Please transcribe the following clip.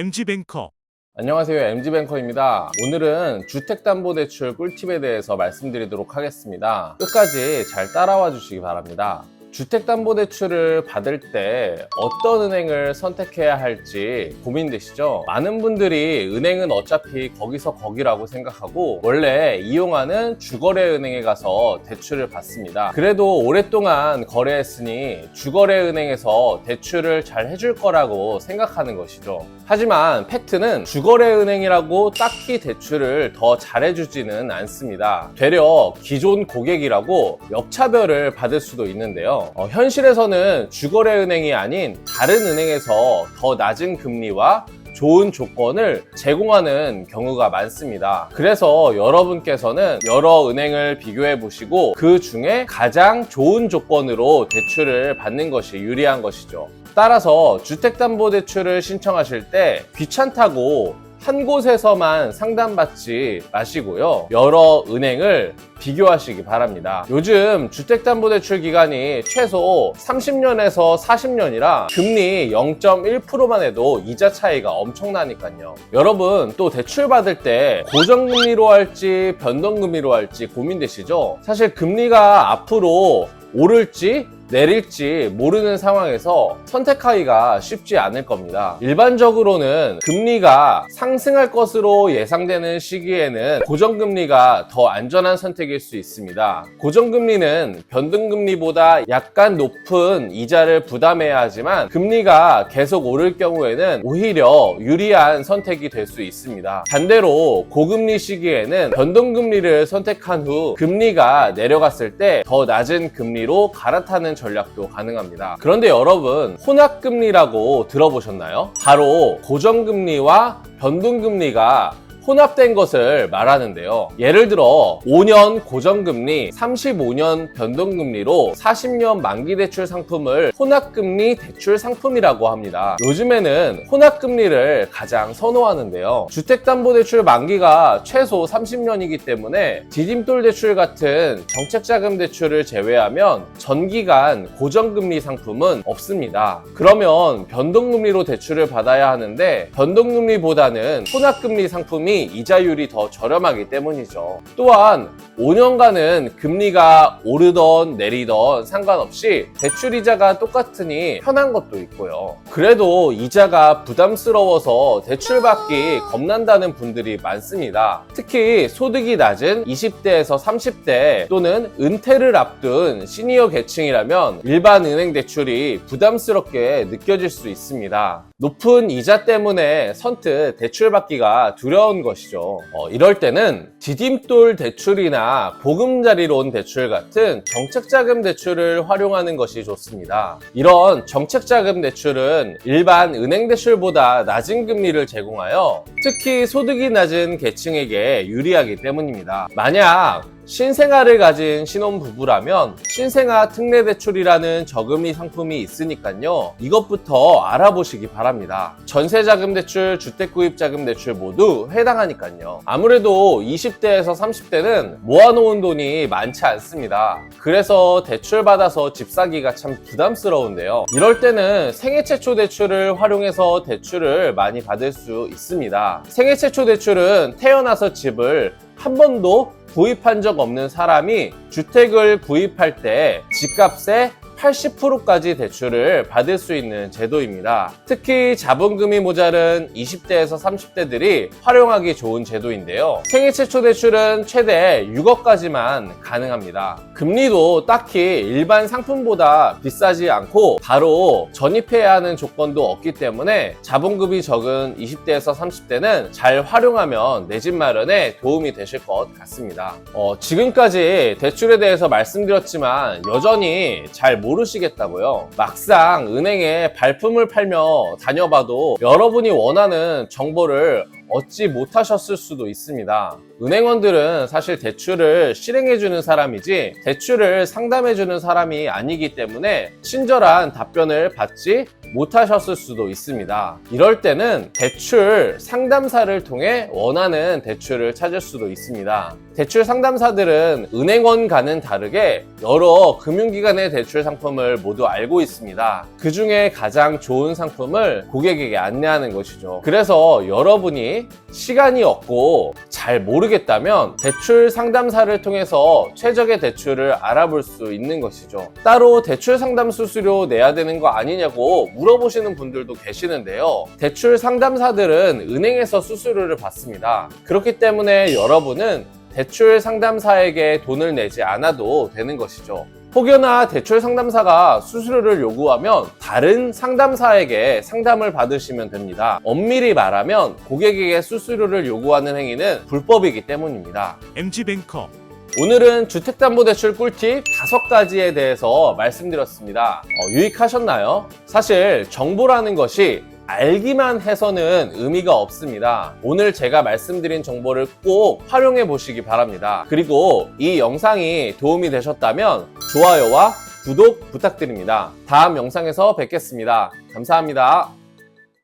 MG뱅커. 안녕하세요, MG뱅커입니다. 오늘은 주택담보대출 꿀팁에 대해서 말씀드리도록 하겠습니다. 끝까지 잘 따라와 주시기 바랍니다. 주택담보대출을 받을 때 어떤 은행을 선택해야 할지 고민되시죠? 많은 분들이 은행은 어차피 거기서 거기라고 생각하고 원래 이용하는 주거래은행에 가서 대출을 받습니다. 그래도 오랫동안 거래했으니 주거래은행에서 대출을 잘 해줄 거라고 생각하는 것이죠. 하지만 팩트는 주거래은행이라고 딱히 대출을 더 잘해주지는 않습니다. 되려 기존 고객이라고 역차별을 받을 수도 있는데요. 현실에서는 주거래은행이 아닌 다른 은행에서 더 낮은 금리와 좋은 조건을 제공하는 경우가 많습니다. 그래서 여러분께서는 여러 은행을 비교해 보시고 그 중에 가장 좋은 조건으로 대출을 받는 것이 유리한 것이죠. 따라서 주택담보대출을 신청하실 때 귀찮다고 한 곳에서만 상담받지 마시고요. 여러 은행을 비교하시기 바랍니다. 요즘 주택담보대출 기간이 최소 30년에서 40년이라 금리 0.1%만 해도 이자 차이가 엄청나니까요. 여러분 또 대출 받을 때 고정금리로 할지 변동금리로 할지 고민되시죠? 사실 금리가 앞으로 오를지 내릴지 모르는 상황에서 선택하기가 쉽지 않을 겁니다. 일반적으로는 금리가 상승할 것으로 예상되는 시기에는 고정금리가 더 안전한 선택일 수 있습니다. 고정금리는 변동금리보다 약간 높은 이자를 부담해야 하지만 금리가 계속 오를 경우에는 오히려 유리한 선택이 될 수 있습니다. 반대로 고금리 시기에는 변동금리를 선택한 후 금리가 내려갔을 때 더 낮은 금리로 갈아타는 전략도 가능합니다. 그런데 여러분, 혼합금리라고 들어보셨나요? 바로 고정금리와 변동금리가 혼합된 것을 말하는데요. 예를 들어 5년 고정금리, 35년 변동금리로 40년 만기대출 상품을 혼합금리 대출 상품이라고 합니다. 요즘에는 혼합금리를 가장 선호하는데요. 주택담보대출 만기가 최소 30년이기 때문에 디딤돌 대출 같은 정책자금 대출을 제외하면 전기간 고정금리 상품은 없습니다. 그러면 변동금리로 대출을 받아야 하는데 변동금리보다는 혼합금리 상품이 이자율이 더 저렴하기 때문이죠. 또한 5년간은 금리가 오르던 내리던 상관없이 대출 이자가 똑같으니 편한 것도 있고요. 그래도 이자가 부담스러워서 대출받기 겁난다는 분들이 많습니다. 특히 소득이 낮은 20대에서 30대 또는 은퇴를 앞둔 시니어 계층이라면 일반 은행 대출이 부담스럽게 느껴질 수 있습니다. 높은 이자 때문에 선뜻 대출받기가 두려운 것이죠. 이럴 때는 디딤돌 대출이나 보금자리론 대출 같은 정책자금 대출을 활용하는 것이 좋습니다. 이런 정책자금 대출은 일반 은행 대출보다 낮은 금리를 제공하여 특히 소득이 낮은 계층에게 유리하기 때문입니다. 만약 신생아를 가진 신혼부부라면 신생아 특례대출이라는 저금리 상품이 있으니까요. 이것부터 알아보시기 바랍니다. 전세자금대출, 주택구입자금대출 모두 해당하니까요. 아무래도 20대에서 30대는 모아놓은 돈이 많지 않습니다. 그래서 대출받아서 집 사기가 참 부담스러운데요. 이럴 때는 생애 최초 대출을 활용해서 대출을 많이 받을 수 있습니다. 생애 최초 대출은 태어나서 집을 한 번도 구입한 적 없는 사람이 주택을 구입할 때 집값의 80%까지 대출을 받을 수 있는 제도입니다. 특히 자본금이 모자른 20대에서 30대들이 활용하기 좋은 제도인데요. 생애 최초 대출은 최대 6억까지만 가능합니다. 금리도 딱히 일반 상품보다 비싸지 않고 바로 전입해야 하는 조건도 없기 때문에 자본금이 적은 20대에서 30대는 잘 활용하면 내 집 마련에 도움이 되실 것 같습니다. 지금까지 대출에 대해서 말씀드렸지만 여전히 잘 모르시겠다고요? 막상 은행에 발품을 팔며 다녀봐도 여러분이 원하는 정보를 얻지 못하셨을 수도 있습니다. 은행원들은 사실 대출을 실행해주는 사람이지 대출을 상담해주는 사람이 아니기 때문에 친절한 답변을 받지 못 하셨을 수도 있습니다. 이럴 때는 대출 상담사를 통해 원하는 대출을 찾을 수도 있습니다. 대출 상담사들은 은행원과는 다르게 여러 금융기관의 대출 상품을 모두 알고 있습니다. 그 중에 가장 좋은 상품을 고객에게 안내하는 것이죠. 그래서 여러분이 시간이 없고 잘 모르겠다면 대출 상담사를 통해서 최적의 대출을 알아볼 수 있는 것이죠. 따로 대출 상담 수수료 내야 되는 거 아니냐고 물어보시는 분들도 계시는데요. 대출 상담사들은 은행에서 수수료를 받습니다. 그렇기 때문에 여러분은 대출 상담사에게 돈을 내지 않아도 되는 것이죠. 혹여나 대출 상담사가 수수료를 요구하면 다른 상담사에게 상담을 받으시면 됩니다. 엄밀히 말하면 고객에게 수수료를 요구하는 행위는 불법이기 때문입니다. MG뱅커 오늘은 주택담보대출 꿀팁 5가지에 대해서 말씀드렸습니다. 유익하셨나요? 사실 정보라는 것이 알기만 해서는 의미가 없습니다. 오늘 제가 말씀드린 정보를 꼭 활용해 보시기 바랍니다. 그리고 이 영상이 도움이 되셨다면 좋아요와 구독 부탁드립니다. 다음 영상에서 뵙겠습니다. 감사합니다.